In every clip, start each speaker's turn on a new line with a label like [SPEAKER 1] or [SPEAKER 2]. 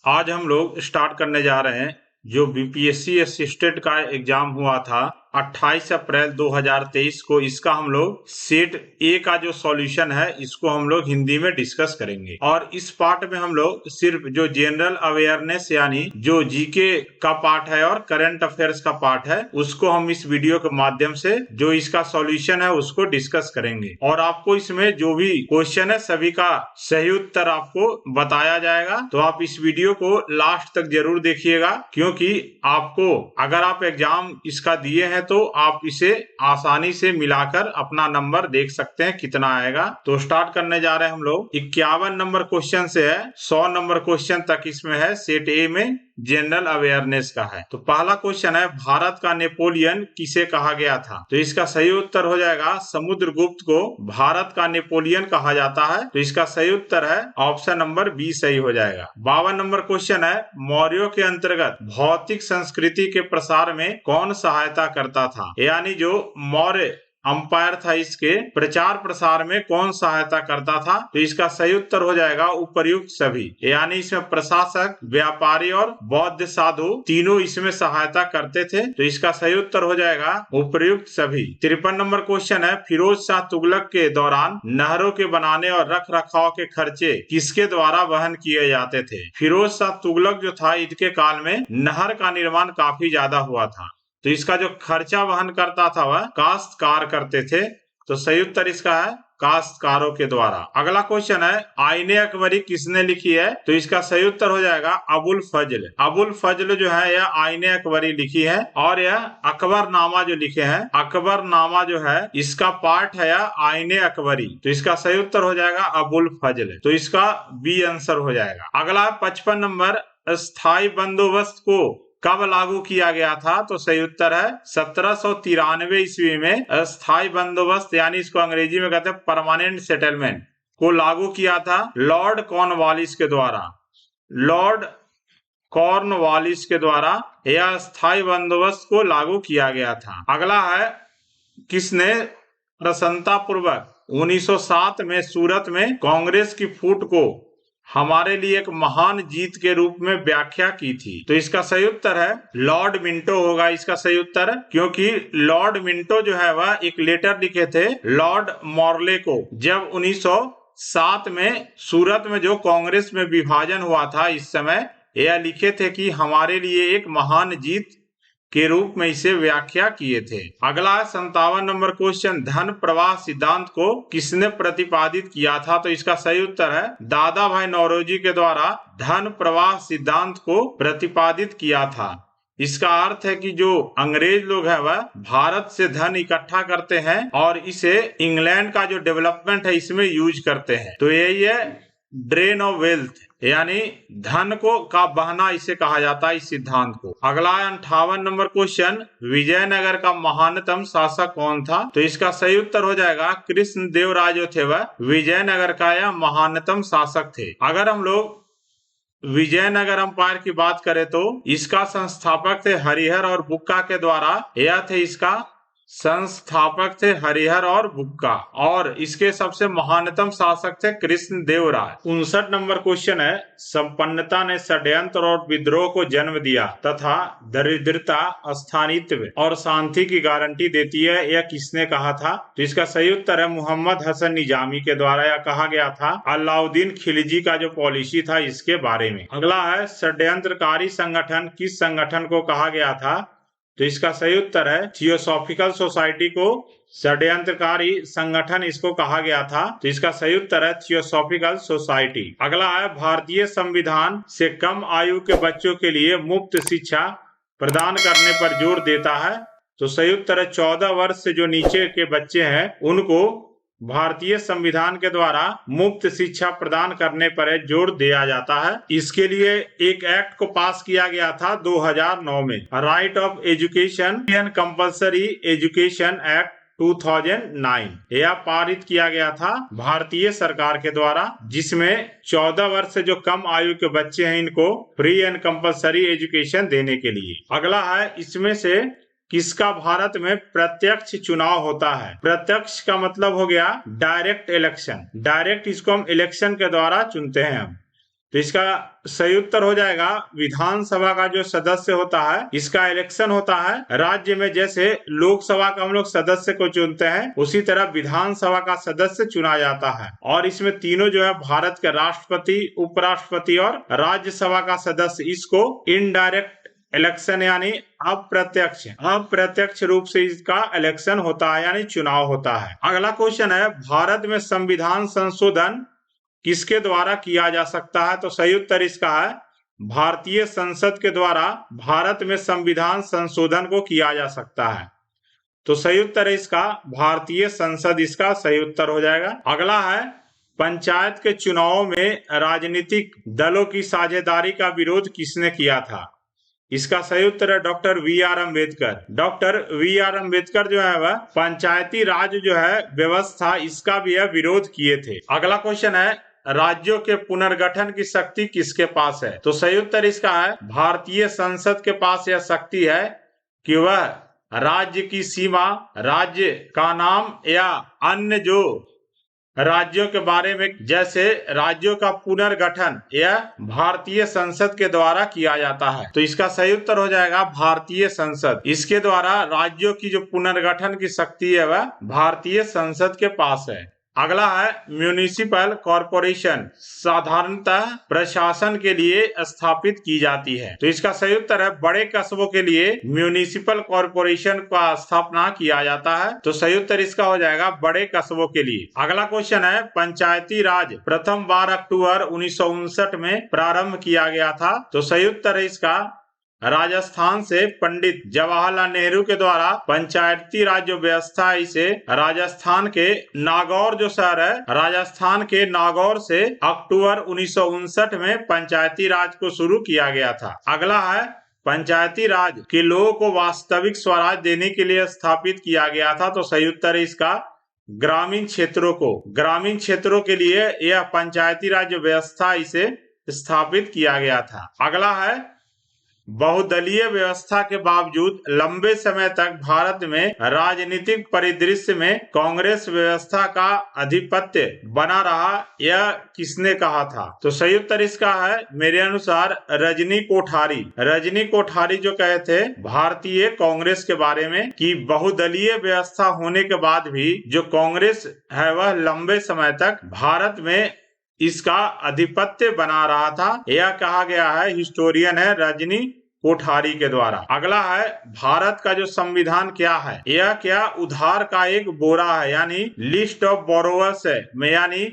[SPEAKER 1] आज हम लोग स्टार्ट करने जा रहे हैं जो बीपीएससी असिस्टेंट का एग्जाम हुआ था 28 अप्रैल 2023 को। इसका हम लोग सेट ए का जो सॉल्यूशन है इसको हम लोग हिंदी में डिस्कस करेंगे। और इस पार्ट में हम लोग सिर्फ जो जनरल अवेयरनेस यानी जो जीके का पार्ट है और करंट अफेयर्स का पार्ट है उसको हम इस वीडियो के माध्यम से जो इसका सॉल्यूशन है उसको डिस्कस करेंगे। और आपको इसमें जो भी क्वेश्चन है सभी का सही उत्तर आपको बताया जाएगा। तो आप इस वीडियो को लास्ट तक जरूर देखिएगा, क्योंकि आपको अगर आप एग्जाम इसका दिए हैं तो आप इसे आसानी से मिलाकर अपना नंबर देख सकते हैं कितना आएगा। तो स्टार्ट करने जा रहे हैं हम लोग। 51 नंबर क्वेश्चन से है 100 नंबर क्वेश्चन तक इसमें है। सेट ए में जनरल अवेयरनेस का है। तो पहला क्वेश्चन है, भारत का नेपोलियन किसे कहा गया था? तो इसका सही उत्तर हो जाएगा समुद्रगुप्त को भारत का नेपोलियन कहा जाता है। तो इसका सही उत्तर है ऑप्शन नंबर बी सही हो जाएगा। 52 नंबर क्वेश्चन है, मौर्यों के अंतर्गत भौतिक संस्कृति के प्रसार में कौन सहायता करता था? यानी जो मौर्य अंपायर था इसके प्रचार प्रसार में कौन सहायता करता था? तो इसका सही उत्तर हो जाएगा उपर्युक्त सभी। यानी इसमें प्रशासक, व्यापारी और बौद्ध साधु तीनों इसमें सहायता करते थे। तो इसका सही उत्तर हो जाएगा उपर्युक्त सभी। 53 नंबर क्वेश्चन है, फिरोज शाह तुगलक के दौरान नहरों के बनाने और रख रखाव के खर्चे किसके द्वारा वहन किए जाते थे? फिरोज शाह तुगलक जो था इनके काल में नहर का निर्माण काफी ज्यादा हुआ था। तो इसका जो खर्चा वहन करता था वह काश्तकार करते थे। तो सही उत्तर इसका है काश्तकारों के द्वारा। अगला क्वेश्चन है, आईने अकबरी किसने लिखी है? तो इसका सही उत्तर हो जाएगा अबुल फजल। अबुल फजल जो है यह आईने अकबरी लिखी है। और यह अकबरनामा जो लिखे हैं, अकबरनामा जो है इसका पार्ट है यह आईने अकबरी। तो इसका सही उत्तर हो जाएगा अबुल फजल। तो इसका बी आंसर हो जाएगा। अगला 55 नंबर, स्थायी बंदोबस्त को कब लागू किया गया था? तो सही उत्तर है 1793 ईस्वी में अस्थायी बंदोबस्त यानी इसको अंग्रेजी में कहते हैं परमानेंट सेटलमेंट को लागू किया था लॉर्ड कॉर्नवालिस के द्वारा। लॉर्ड कॉर्नवालिस के द्वारा यह अस्थायी बंदोबस्त को लागू किया गया था। अगला है, किसने प्रसन्नता पूर्वक 1907 में सूरत में कांग्रेस की फूट को हमारे लिए एक महान जीत के रूप में व्याख्या की थी? तो इसका सही उत्तर है लॉर्ड मिंटो होगा इसका सही उत्तर, क्योंकि लॉर्ड मिंटो जो है वह एक लेटर लिखे थे लॉर्ड मॉर्ले को जब 1907 में सूरत में जो कांग्रेस में विभाजन हुआ था इस समय यह लिखे थे कि हमारे लिए एक महान जीत के रूप में इसे व्याख्या किए थे। अगला 57 नंबर क्वेश्चन, धन प्रवाह सिद्धांत को किसने प्रतिपादित किया था? तो इसका सही उत्तर है दादा भाई नौरोजी के द्वारा धन प्रवाह सिद्धांत को प्रतिपादित किया था। इसका अर्थ है कि जो अंग्रेज लोग हैं वह भारत से धन इकट्ठा करते हैं और इसे इंग्लैंड का जो डेवलपमेंट है इसमें यूज करते हैं। तो यही है ड्रेन ऑफ वेल्थ यानी धन को का बहना इसे कहा जाता है इस सिद्धांत को। अगला 58 नंबर क्वेश्चन, विजयनगर का महानतम शासक कौन था? तो इसका सही उत्तर हो जाएगा कृष्ण देव राय जो थे वह विजयनगर का यह महानतम शासक थे। अगर हम लोग विजयनगर अंपायर की बात करें तो इसका संस्थापक थे हरिहर और बुक्का के द्वारा। यह थे इसका संस्थापक थे हरिहर और बुक्का, और इसके सबसे महानतम शासक थे कृष्ण देव राय। 59 नंबर क्वेश्चन है, संपन्नता ने षड्यंत्र और विद्रोह को जन्म दिया तथा दरिद्रता स्थानित्व और शांति की गारंटी देती है, यह किसने कहा था? तो इसका सही उत्तर है मोहम्मद हसन निजामी के द्वारा यह कहा गया था अलाउद्दीन खिलजी का जो पॉलिसी था इसके बारे में। अगला है, षड्यंत्रकारी संगठन किस संगठन को कहा गया था? तो इसका सही उत्तर है थियोसॉफिकल सोसाइटी को षड्यंत्रकारी संगठन इसको कहा गया था। तो इसका सही उत्तर है थियोसॉफिकल सोसाइटी। अगला है, भारतीय संविधान से कम आयु के बच्चों के लिए मुफ्त शिक्षा प्रदान करने पर जोर देता है। तो सही उत्तर है 14 वर्ष से जो नीचे के बच्चे हैं उनको भारतीय संविधान के द्वारा मुफ्त शिक्षा प्रदान करने पर जोर दिया जाता है। इसके लिए एक एक्ट को पास किया गया था 2009 में, right of education and compulsory education act 2009 यह पारित किया गया था भारतीय सरकार के द्वारा, जिसमें 14 वर्ष से जो कम आयु के बच्चे हैं इनको फ्री एंड कंपल्सरी एजुकेशन देने के लिए। अगला है, इसमें से किसका भारत में प्रत्यक्ष चुनाव होता है? प्रत्यक्ष का मतलब हो गया डायरेक्ट इलेक्शन। डायरेक्ट इसको हम इलेक्शन के द्वारा चुनते हैं हम। तो इसका सही उत्तर हो जाएगा विधानसभा का जो सदस्य होता है इसका इलेक्शन होता है राज्य में। जैसे लोकसभा का हम लोग सदस्य को चुनते हैं उसी तरह विधानसभा का सदस्य चुना जाता है। और इसमें तीनों जो है भारत के राष्ट्रपति, उपराष्ट्रपति और राज्यसभा का सदस्य, इसको इनडायरेक्ट इलेक्शन यानी अप्रत्यक्ष रूप से इसका इलेक्शन होता है यानी चुनाव होता है। अगला क्वेश्चन है भारत में संविधान संशोधन किसके द्वारा किया जा सकता है? तो सही उत्तर इसका है भारतीय संसद के द्वारा भारत में संविधान संशोधन को किया जा सकता है। तो सही उत्तर है इसका भारतीय संसद, इसका सही उत्तर हो जाएगा। अगला है पंचायत के चुनाव में राजनीतिक दलों की साझेदारी का विरोध किसने किया था? इसका सही उत्तर है doctor V R Ambedkar. Doctor V R Ambedkar जो है वह पंचायती राज जो है व्यवस्था इसका भी विरोध किए थे। अगला क्वेश्चन है राज्यों के पुनर्गठन की शक्ति किसके पास है? तो सही उत्तर इसका है भारतीय संसद के पास यह शक्ति है कि वह राज्य की सीमा, राज्य का नाम या अन्य जो राज्यों के बारे में, जैसे राज्यों का पुनर्गठन यह भारतीय संसद के द्वारा किया जाता है। तो इसका सही उत्तर हो जाएगा भारतीय संसद। इसके द्वारा राज्यों की जो पुनर्गठन की शक्ति है वह भारतीय संसद के पास है। अगला है म्यूनिसिपल कॉरपोरेशन साधारणतः प्रशासन के लिए स्थापित की जाती है। तो इसका सही उत्तर है बड़े कस्बों के लिए म्यूनिसिपल कॉरपोरेशन का स्थापना किया जाता है। तो सही उत्तर इसका हो जाएगा बड़े कस्बों के लिए। अगला क्वेश्चन है पंचायती राज प्रथम बार अक्टूबर 1959 में प्रारंभ किया गया था। तो सही उत्तर है इसका राजस्थान से पंडित जवाहरलाल नेहरू के द्वारा पंचायती राज जो व्यवस्था है इसे राजस्थान के नागौर जो शहर है, राजस्थान के नागौर से अक्टूबर 1959 में पंचायती राज को शुरू किया गया था। अगला है पंचायती राज के लोगों को वास्तविक स्वराज देने के लिए स्थापित किया गया था। तो सही उत्तर है इसका ग्रामीण क्षेत्रों के लिए यह पंचायती राज व्यवस्था इसे स्थापित किया गया था। अगला है बहुदलीय व्यवस्था के बावजूद लंबे समय तक भारत में राजनीतिक परिदृश्य में कांग्रेस व्यवस्था का आधिपत्य बना रहा, यह किसने कहा था? तो सही उत्तर इसका है मेरे अनुसार रजनी कोठारी जो कहे थे भारतीय कांग्रेस के बारे में कि बहुदलीय व्यवस्था होने के बाद भी जो कांग्रेस है वह लंबे समय तक भारत में इसका आधिपत्य बना रहा था, यह कहा गया है हिस्टोरियन है रजनी कोठारी के द्वारा। अगला है भारत का जो संविधान क्या है? यह क्या उधार का एक बोरा है यानी लिस्ट ऑफ बोरोवर्स है, यानी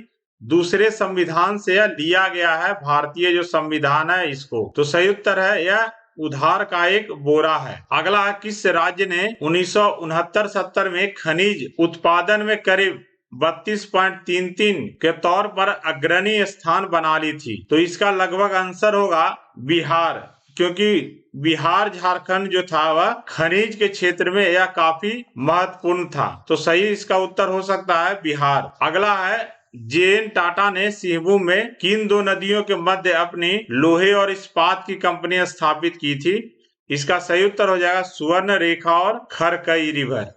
[SPEAKER 1] दूसरे संविधान से यह लिया गया है भारतीय जो संविधान है इसको। तो सही उत्तर है यह उधार का एक बोरा है। अगला है किस राज्य ने 1969-70 में खनिज उत्पादन में करीब 32.33 के तौर पर अग्रणी स्थान बना ली थी? तो इसका लगभग आंसर होगा बिहार, क्योंकि बिहार झारखंड जो था वह खनिज के क्षेत्र में यह काफी महत्वपूर्ण था। तो सही इसका उत्तर हो सकता है बिहार। अगला है जे.एन. टाटा ने सिंहभूम में किन दो नदियों के मध्य अपनी लोहे और इस्पात की कंपनी स्थापित की थी? इसका सही उत्तर हो जाएगा सुवर्ण रेखा और खरकई रिवर।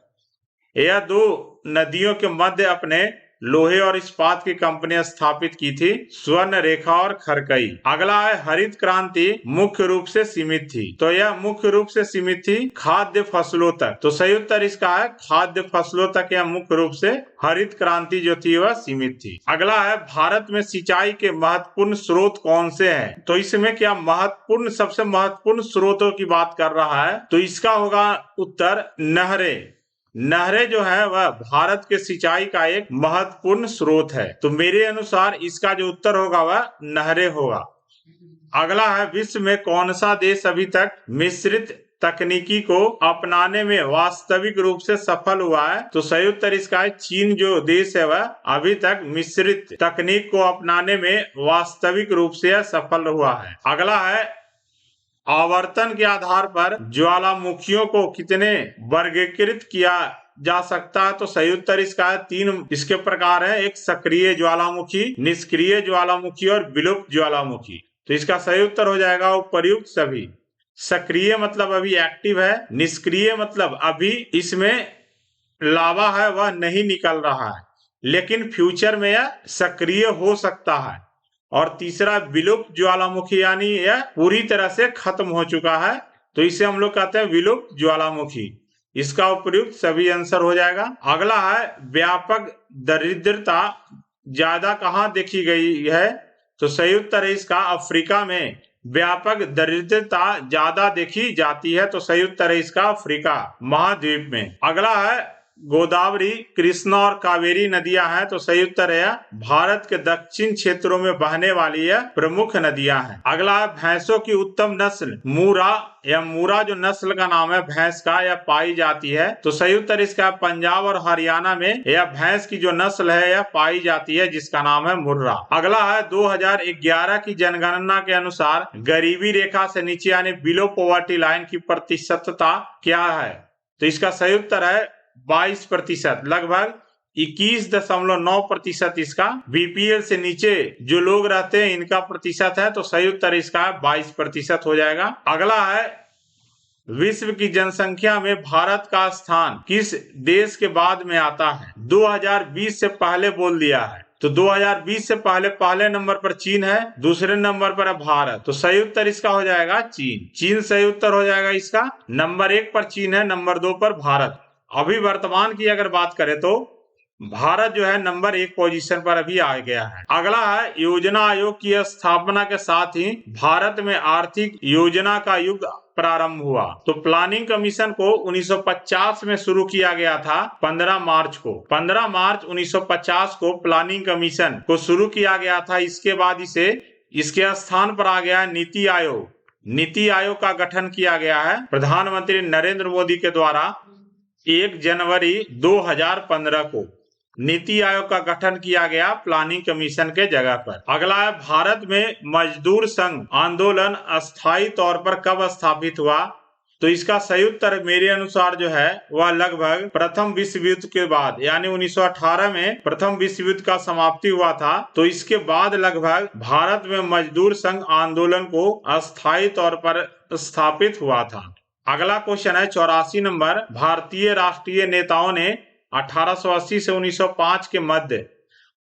[SPEAKER 1] यह दो नदियों के मध्य अपने लोहे और इस्पात की कंपनी स्थापित की थी, स्वर्ण रेखा और खरकई। अगला है हरित क्रांति मुख्य रूप से सीमित थी। तो यह मुख्य रूप से सीमित थी खाद्य फसलों तक। तो सही उत्तर इसका है खाद्य फसलों तक यह मुख्य रूप से हरित क्रांति जो थी वह सीमित थी। अगला है भारत में सिंचाई के महत्वपूर्ण स्रोत कौन से हैं? तो इसमें क्या सबसे महत्वपूर्ण स्रोतों की बात कर रहा है? तो इसका होगा उत्तर नहरें जो है वह भारत के सिंचाई का एक महत्वपूर्ण स्रोत है। तो मेरे अनुसार इसका जो उत्तर होगा वह नहरें होगा। अगला है विश्व में कौन सा देश अभी तक मिश्रित तकनीकी को अपनाने में वास्तविक रूप से सफल हुआ है? तो सही उत्तर इसका है चीन जो देश है वह अभी तक मिश्रित तकनीक को अपनाने में वास्तविक रूप से सफल हुआ है। अगला है आवर्तन के आधार पर ज्वालामुखियों को कितने वर्गीकृत किया जा सकता है? तो सही उत्तर इसका है 3 इसके प्रकार है, एक सक्रिय ज्वालामुखी, निष्क्रिय ज्वालामुखी और विलुप्त ज्वालामुखी। तो इसका सही उत्तर हो जाएगा उपर्युक्त सभी। सक्रिय मतलब अभी एक्टिव है, निष्क्रिय मतलब अभी इसमें लावा है वह नहीं निकल रहा है, लेकिन फ्यूचर में यह सक्रिय हो सकता है। और तीसरा विलुप्त ज्वालामुखी, यानी यह पूरी तरह से खत्म हो चुका है, तो इसे हम लोग कहते हैं विलुप्त ज्वालामुखी। इसका उपयुक्त सभी आंसर हो जाएगा। अगला है व्यापक दरिद्रता ज्यादा कहाँ देखी गई है, तो सही उत्तर है इसका अफ्रीका में व्यापक दरिद्रता ज्यादा देखी जाती है, तो सही उत्तर है इसका अफ्रीका महाद्वीप में। अगला है गोदावरी, कृष्णा और कावेरी नदियां हैं, तो सही उत्तर है भारत के दक्षिण क्षेत्रों में बहने वाली यह प्रमुख नदियां हैं। अगला है भैंसों की उत्तम नस्ल मूरा, या मूरा जो नस्ल का नाम है भैंस का, यह पाई जाती है, तो सही उत्तर इसका पंजाब और हरियाणा में यह भैंस की जो नस्ल है यह पाई जाती है, जिसका नाम है मुर्रा। अगला है 2011 की जनगणना के अनुसार गरीबी रेखा से नीचे यानी बिलो पॉवर्टी लाइन की प्रतिशतता क्या है, तो इसका सही उत्तर है 22%, लगभग 21.9% इसका बीपीएल से नीचे जो लोग रहते हैं इनका प्रतिशत है, तो सही उत्तर इसका 22% हो जाएगा। अगला है विश्व की जनसंख्या में भारत का स्थान किस देश के बाद में आता है, 2020 से पहले बोल दिया है, तो 2020 से पहले नंबर पर चीन है, दूसरे नंबर पर है भारत, तो सही उत्तर इसका हो जाएगा चीन। चीन सही उत्तर हो जाएगा इसका। नंबर 1 पर चीन है, नंबर 2 पर भारत। अभी वर्तमान की अगर बात करें तो भारत जो है नंबर 1 पोजीशन पर अभी आ गया है। अगला है योजना आयोग की स्थापना के साथ ही भारत में आर्थिक योजना का युग प्रारंभ हुआ, तो प्लानिंग कमीशन को 1950 में शुरू किया गया था 15 मार्च को। 15 मार्च 1950 को प्लानिंग कमीशन को शुरू किया गया था। इसके बाद इसके स्थान पर आ गया है नीति आयोग। नीति आयोग का गठन किया गया है प्रधानमंत्री नरेंद्र मोदी के द्वारा 1 जनवरी 2015 को नीति आयोग का गठन किया गया प्लानिंग कमीशन के जगह पर। अगला है भारत में मजदूर संघ आंदोलन अस्थायी तौर पर कब स्थापित हुआ, तो इसका सही उत्तर मेरे अनुसार जो है वह लगभग प्रथम विश्व युद्ध के बाद, यानी 1918 में प्रथम विश्व युद्ध का समाप्ति हुआ था, तो इसके बाद लगभग भारत में मजदूर संघ आंदोलन को अस्थायी तौर पर स्थापित हुआ था। अगला क्वेश्चन है 84 नंबर, भारतीय राष्ट्रीय नेताओं ने 1880 से 1905 के मध्य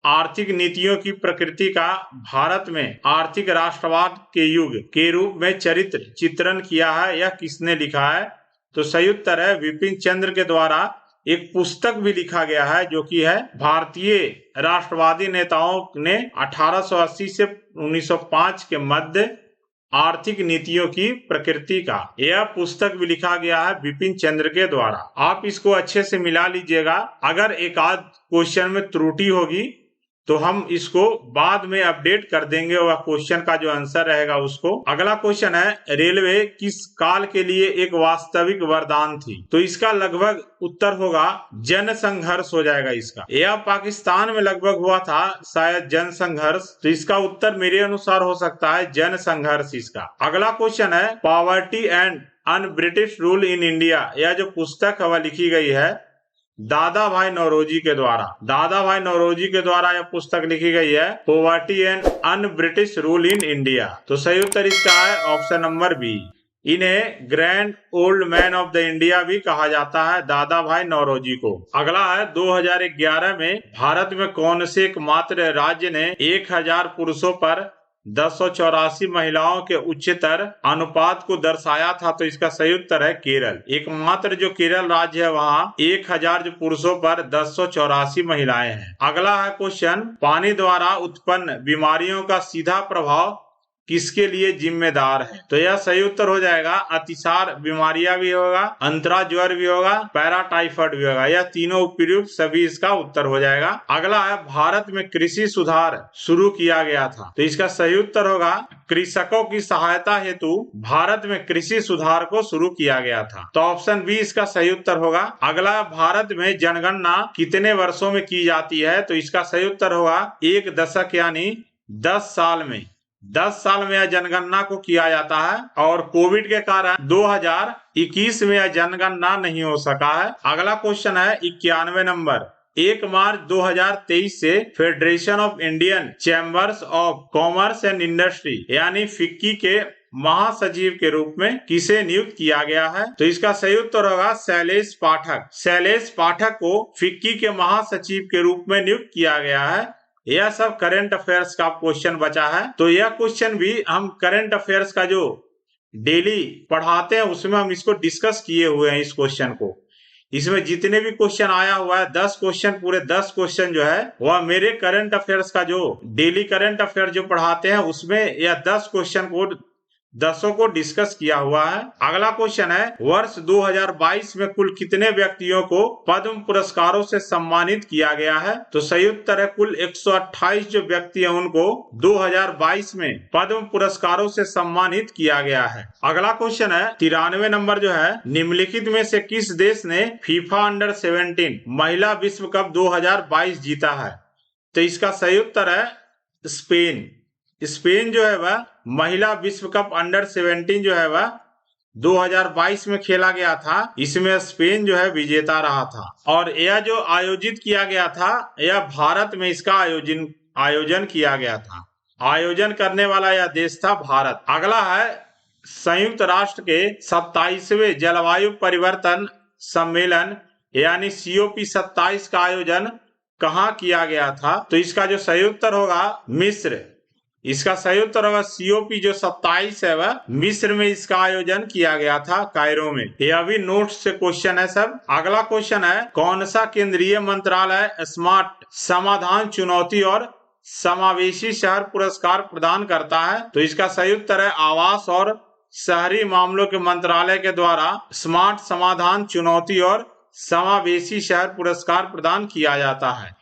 [SPEAKER 1] आर्थिक नीतियों की प्रकृति का भारत में आर्थिक राष्ट्रवाद के युग के रूप में चित्रण किया है, यह किसने लिखा है, तो सही उत्तर है विपिन चंद्र के द्वारा एक पुस्तक भी लिखा गया है जो कि है भारतीय राष्ट्रवादी नेताओं ने 1880 से 1905 के मध्य आर्थिक नीतियों की प्रकृति का, यह पुस्तक भी लिखा गया है विपिन चंद्र के द्वारा। आप इसको अच्छे से मिला लीजिएगा। अगर एक आध क्वेश्चन में त्रुटि होगी तो हम इसको बाद में अपडेट कर देंगे, वह क्वेश्चन का जो आंसर रहेगा उसको। अगला क्वेश्चन है रेलवे किस काल के लिए एक वास्तविक वरदान थी, तो इसका लगभग उत्तर होगा जन संघर्ष हो जाएगा इसका। यह पाकिस्तान में लगभग हुआ था शायद जन संघर्ष, तो इसका उत्तर मेरे अनुसार हो सकता है जन संघर्ष इसका। अगला क्वेश्चन है poverty and un British rule in India, यह जो पुस्तक है वह लिखी गई है दादा भाई नौरोजी के द्वारा। दादा भाई नौरोजी के द्वारा यह पुस्तक लिखी गई है poverty and un British rule in India, तो सही उत्तर इसका है ऑप्शन नंबर बी। इन्हें grand old man of the India भी कहा जाता है दादा भाई नौरोजी को। अगला है 2011 में भारत में कौन से एकमात्र राज्य ने 1000 पुरुषों पर 1084 महिलाओं के उच्चतर अनुपात को दर्शाया था, तो इसका सही उत्तर है केरल। एकमात्र जो केरल राज्य है वहाँ 1000 जो पुरुषों पर 1084 महिलाएं हैं। अगला है क्वेश्चन पानी द्वारा उत्पन्न बीमारियों का सीधा प्रभाव किसके लिए जिम्मेदार है, तो यह सही उत्तर हो जाएगा अतिसार बीमारियां भी होगा, अंतरा ज्वर भी होगा, पैराटाइफाइड भी होगा, यह तीनों उपयुक्त सभी इसका उत्तर हो जाएगा। अगला है भारत में कृषि सुधार शुरू किया गया था, तो इसका सही उत्तर होगा कृषकों की सहायता हेतु भारत में कृषि सुधार को शुरू किया गया था, तो ऑप्शन बी इसका सही उत्तर होगा। अगला भारत में जनगणना कितने वर्षों में की जाती है, तो इसका सही उत्तर होगा 1 दशक यानी 10 साल में। 10 साल में यह जनगणना को किया जाता है और कोविड के कारण 2021 में यह जनगणना नहीं हो सका है। अगला क्वेश्चन है 91 नंबर, 1 मार्च 2023 से federation of Indian chambers of commerce and industry यानी फिक्की के महासचिव के रूप में किसे नियुक्त किया गया है, तो इसका सही उत्तर होगा शैलेश पाठक। शैलेश पाठक को फिक्की के महासचिव के रूप में नियुक्त किया गया है। यह सब करंट अफेयर्स का क्वेश्चन बचा है। तो यह क्वेश्चन भी हम करंट अफेयर्स का जो डेली पढ़ाते हैं उसमें हम इसको डिस्कस किए हुए हैं। इस क्वेश्चन को, इसमें जितने भी क्वेश्चन आया हुआ है 10 क्वेश्चन, पूरे 10 क्वेश्चन जो है वह मेरे करंट अफेयर्स का जो डेली करंट अफेयर जो पढ़ाते हैं उसमें यह 10 क्वेश्चन को 10 को डिस्कस किया हुआ है। अगला क्वेश्चन है, वर्ष 2022 में कुल कितने व्यक्तियों को पद्म पुरस्कारों से सम्मानित किया गया है? तो सही उत्तर है कुल 128 जो व्यक्ति हैं उनको 2022 में पद्म पुरस्कारों से सम्मानित किया गया है। अगला क्वेश्चन है 93 नंबर जो है, निम्नलिखित में से किस देश ने फीफा अंडर 17 महिला विश्व कप 2022 जीता है? तो इसका सही उत्तर है स्पेन। स्पेन जो है वह महिला विश्व कप अंडर 17 जो है वह 2022 में खेला गया था। इसमें स्पेन जो है विजेता रहा था और यह जो आयोजित किया गया था यह भारत में इसका आयोजन किया गया था। आयोजन करने वाला यह देश था भारत। अगला है, संयुक्त राष्ट्र के 27वें जलवायु परिवर्तन सम्मेलन यानी COP27 का आयोजन कहाँ किया गया था? तो इसका जो सही उत्तर होगा मिस्र। इसका सही उत्तर होगा COP जो 27 है वह मिस्र में इसका आयोजन किया गया था, कायरो में। यह भी नोट से क्वेश्चन है सब। अगला क्वेश्चन है, कौन सा केंद्रीय मंत्रालय स्मार्ट समाधान चुनौती और समावेशी शहर पुरस्कार प्रदान करता है? तो इसका सही उत्तर है आवास और शहरी मामलों के मंत्रालय के द्वारा स्मार्ट समाधान चुनौती और समावेशी शहर पुरस्कार प्रदान किया जाता है।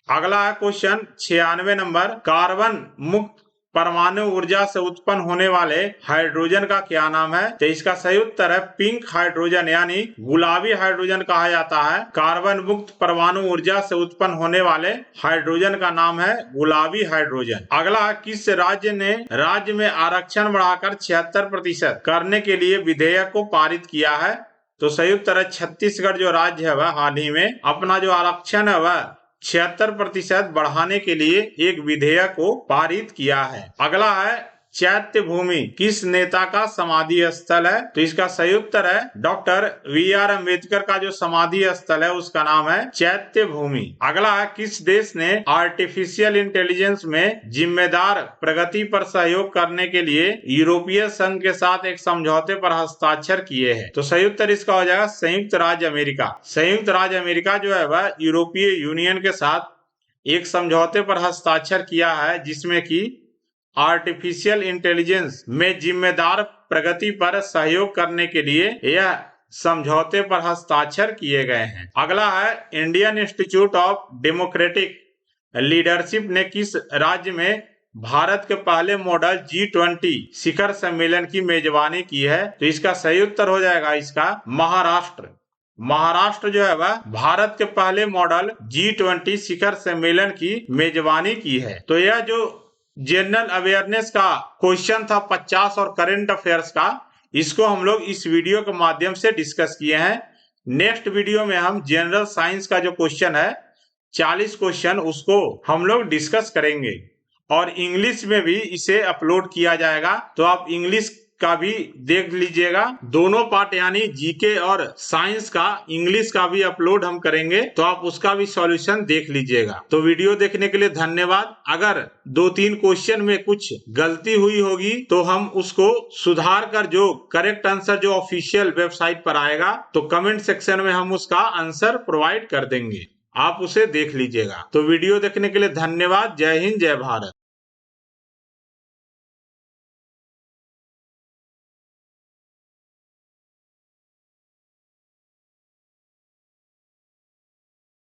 [SPEAKER 1] अगला है क्वेश्चन 96 नंबर, कार्बन मुक्त परमाणु ऊर्जा से उत्पन्न होने वाले हाइड्रोजन का क्या नाम है? तो इसका सही उत्तर है पिंक हाइड्रोजन यानी गुलाबी हाइड्रोजन कहा जाता है। कार्बन मुक्त परमाणु ऊर्जा से उत्पन्न होने वाले हाइड्रोजन का नाम है गुलाबी हाइड्रोजन। अगला, किस राज्य ने राज्य में आरक्षण बढ़ाकर 76% करने के लिए विधेयक को पारित किया है? तो सही उत्तर है छत्तीसगढ़ जो राज्य है वह हाल ही में अपना जो आरक्षण है वह 76% बढ़ाने के लिए एक विधेयक को पारित किया है। अगला है, चैत्य भूमि किस नेता का समाधि स्थल है? तो इसका सही उत्तर है डॉक्टर VR अम्बेडकर का जो समाधि स्थल है उसका नाम है चैत्य भूमि। अगला है, किस देश ने आर्टिफिशियल इंटेलिजेंस में जिम्मेदार प्रगति पर सहयोग करने के लिए यूरोपीय संघ के साथ एक समझौते पर हस्ताक्षर किए हैं? तो सही उत्तर इसका हो जाएगा संयुक्त राज्य अमेरिका। संयुक्त राज्य अमेरिका जो है वह यूरोपीय यूनियन के साथ एक समझौते पर हस्ताक्षर किया है जिसमें कि आर्टिफिशियल इंटेलिजेंस में जिम्मेदार प्रगति पर सहयोग करने के लिए यह समझौते पर हस्ताक्षर किए गए हैं। अगला है, Indian institute of democratic leadership ने किस राज्य में भारत के पहले मॉडल G20 शिखर सम्मेलन की मेजबानी की है? तो इसका सही उत्तर हो जाएगा इसका महाराष्ट्र। महाराष्ट्र जो है वह भारत के पहले मॉडल G20 शिखर सम्मेलन की मेजबानी की है। तो यह जो जनरल अवेयरनेस का क्वेश्चन था 50 और करंट अफेयर्स का, इसको हम लोग इस वीडियो के माध्यम से डिस्कस किए हैं। नेक्स्ट वीडियो में हम जनरल साइंस का जो क्वेश्चन है 40 क्वेश्चन उसको हम लोग डिस्कस करेंगे और इंग्लिश में भी इसे अपलोड किया जाएगा। तो आप इंग्लिश का भी देख लीजिएगा। दोनों पार्ट यानी जीके और साइंस का इंग्लिश का भी अपलोड हम करेंगे, तो आप उसका भी सॉल्यूशन देख लीजिएगा। तो वीडियो देखने के लिए धन्यवाद। अगर 2-3 क्वेश्चन में कुछ गलती हुई होगी तो हम उसको सुधार कर जो करेक्ट आंसर जो ऑफिशियल वेबसाइट पर आएगा तो कमेंट सेक्शन में हम उसका आंसर प्रोवाइड कर देंगे, आप उसे देख लीजिएगा। तो वीडियो देखने के लिए धन्यवाद। जय हिंद, जय भारत।